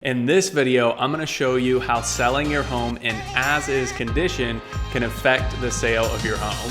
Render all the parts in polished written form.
In this video, I'm going to show you how selling your home in as-is condition can affect the sale of your home.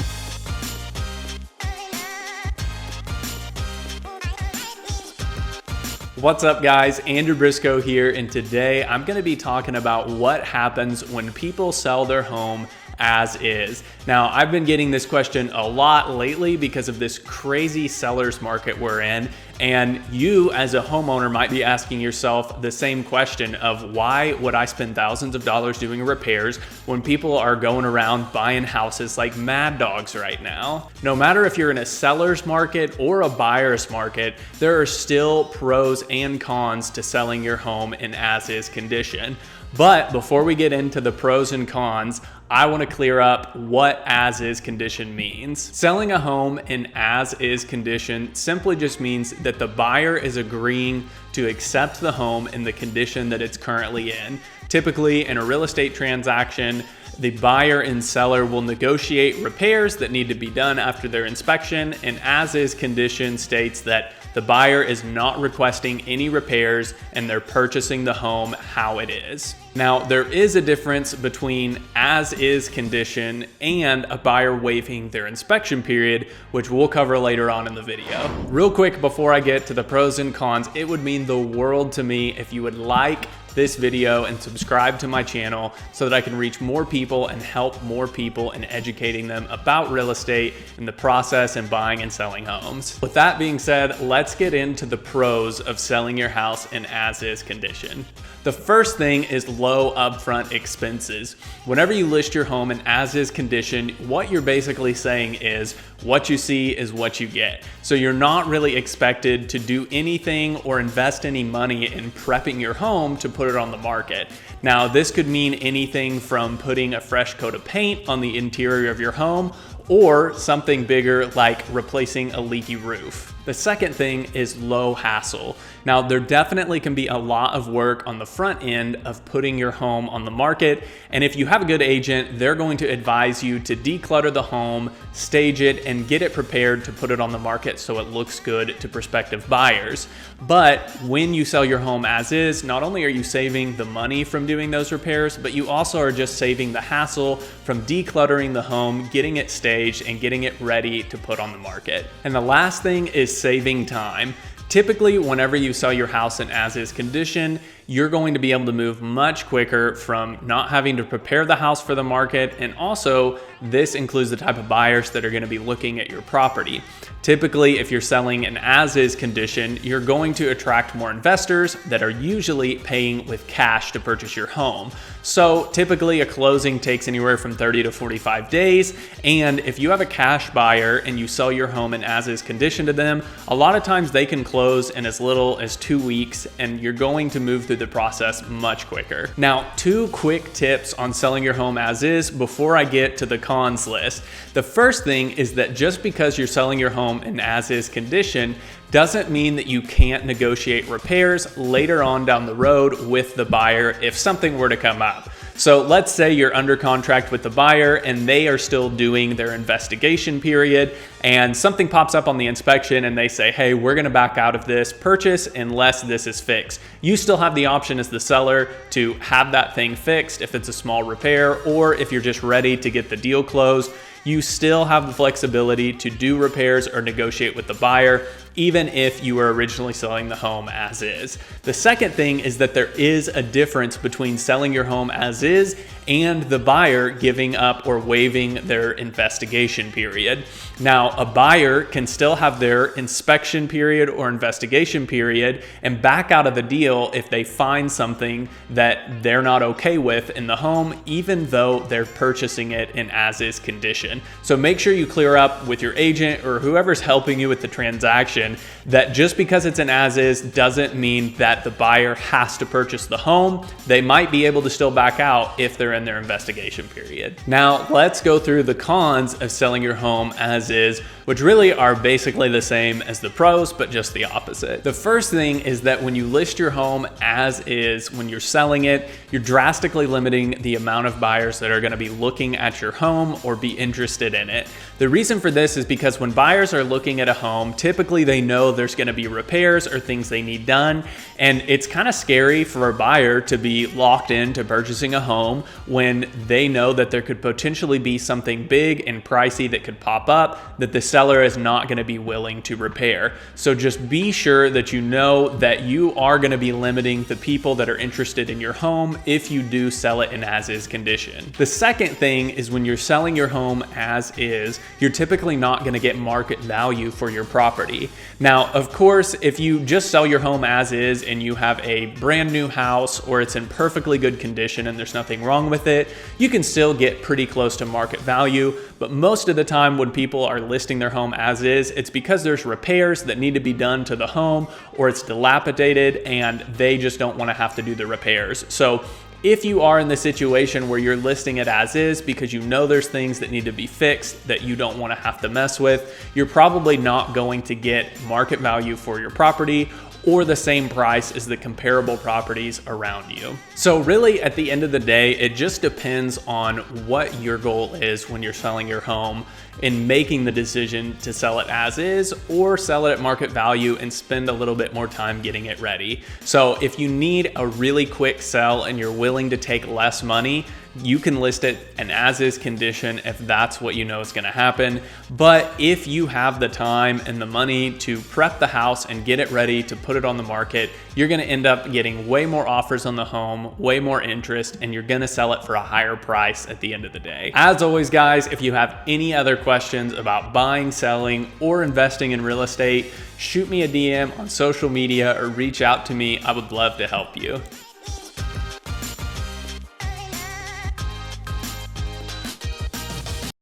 What's up guys, Andrew Briscoe here, and today I'm going to be talking about what happens when people sell their home as is. Now, I've been getting this question a lot lately because of this crazy seller's market we're in, and you as a homeowner might be asking yourself the same question of why would I spend thousands of dollars doing repairs when people are going around buying houses like mad dogs right now? No matter if you're in a seller's market or a buyer's market, there are still pros and cons to selling your home in as-is condition. But before we get into the pros and cons, I want to clear up what as-is condition means. Selling a home in as-is condition simply just means that the buyer is agreeing to accept the home in the condition that it's currently in. Typically, in a real estate transaction, the buyer and seller will negotiate repairs that need to be done after their inspection, and as-is condition states that the buyer is not requesting any repairs and they're purchasing the home how it is. Now, there is a difference between as-is condition and a buyer waiving their inspection period, which we'll cover later on in the video. Real quick before I get to the pros and cons, it would mean the world to me if you would like this video and subscribe to my channel so that I can reach more people and help more people in educating them about real estate and the process in buying and selling homes. With that being said, let's get into the pros of selling your house in as-is condition. The first thing is low upfront expenses. Whenever you list your home in as-is condition, what you're basically saying is what you see is what you get. So you're not really expected to do anything or invest any money in prepping your home to put it on the market. Now, this could mean anything from putting a fresh coat of paint on the interior of your home or something bigger like replacing a leaky roof. The second thing is low hassle. Now, there definitely can be a lot of work on the front end of putting your home on the market, and if you have a good agent, they're going to advise you to declutter the home, stage it, and get it prepared to put it on the market so it looks good to prospective buyers. But when you sell your home as is, not only are you saving the money from doing those repairs, but you also are just saving the hassle from decluttering the home, getting it staged, and getting it ready to put on the market. And the last thing is saving time. Typically, whenever you sell your house in as-is condition, you're going to be able to move much quicker from not having to prepare the house for the market, and also this includes the type of buyers that are going to be looking at your property. Typically, if you're selling in as-is condition, you're going to attract more investors that are usually paying with cash to purchase your home. So typically a closing takes anywhere from 30 to 45 days, and if you have a cash buyer and you sell your home in as-is condition to them, a lot of times they can close in as little as 2 weeks, and you're going to move through the process much quicker. Now, 2 quick tips on selling your home as is before I get to the cons list. The first thing is that just because you're selling your home in as-is condition doesn't mean that you can't negotiate repairs later on down the road with the buyer if something were to come up. So let's say you're under contract with the buyer and they are still doing their investigation period, and something pops up on the inspection and they say, hey, we're gonna back out of this purchase unless this is fixed. You still have the option as the seller to have that thing fixed if it's a small repair, or if you're just ready to get the deal closed, you still have the flexibility to do repairs or negotiate with the buyer, even if you were originally selling the home as is. The second thing is that there is a difference between selling your home as is and the buyer giving up or waiving their investigation period. Now, a buyer can still have their inspection period or investigation period and back out of the deal if they find something that they're not okay with in the home, even though they're purchasing it in as-is condition. So make sure you clear up with your agent or whoever's helping you with the transaction that just because it's an as-is doesn't mean that the buyer has to purchase the home. They might be able to still back out if they're in their investigation period. Now, let's go through the cons of selling your home as is, which really are basically the same as the pros, but just the opposite. The first thing is that when you list your home as is, when you're selling it, you're drastically limiting the amount of buyers that are going to be looking at your home or be interested in it. The reason for this is because when buyers are looking at a home, typically they they know there's going to be repairs or things they need done. And it's kind of scary for a buyer to be locked into purchasing a home when they know that there could potentially be something big and pricey that could pop up that the seller is not going to be willing to repair. So just be sure that you know that you are going to be limiting the people that are interested in your home if you do sell it in as-is condition. The second thing is when you're selling your home as is, you're typically not going to get market value for your property. Now, of course, if you just sell your home as is and you have a brand new house or it's in perfectly good condition and there's nothing wrong with it, you can still get pretty close to market value. But most of the time when people are listing their home as is, it's because there's repairs that need to be done to the home, or it's dilapidated and they just don't want to have to do the repairs. So if you are in the situation where you're listing it as is because you know there's things that need to be fixed that you don't want to have to mess with, you're probably not going to get market value for your property or the same price as the comparable properties around you. So really, at the end of the day, it just depends on what your goal is when you're selling your home in making the decision to sell it as is or sell it at market value and spend a little bit more time getting it ready. So if you need a really quick sell and you're willing to take less money, you can list it in as-is condition if that's what you know is going to happen. But if you have the time and the money to prep the house and get it ready to put it on the market, you're going to end up getting way more offers on the home, way more interest, and you're going to sell it for a higher price at the end of the day. As always, guys, if you have any other questions about buying, selling, or investing in real estate, shoot me a DM on social media or reach out to me. I would love to help you.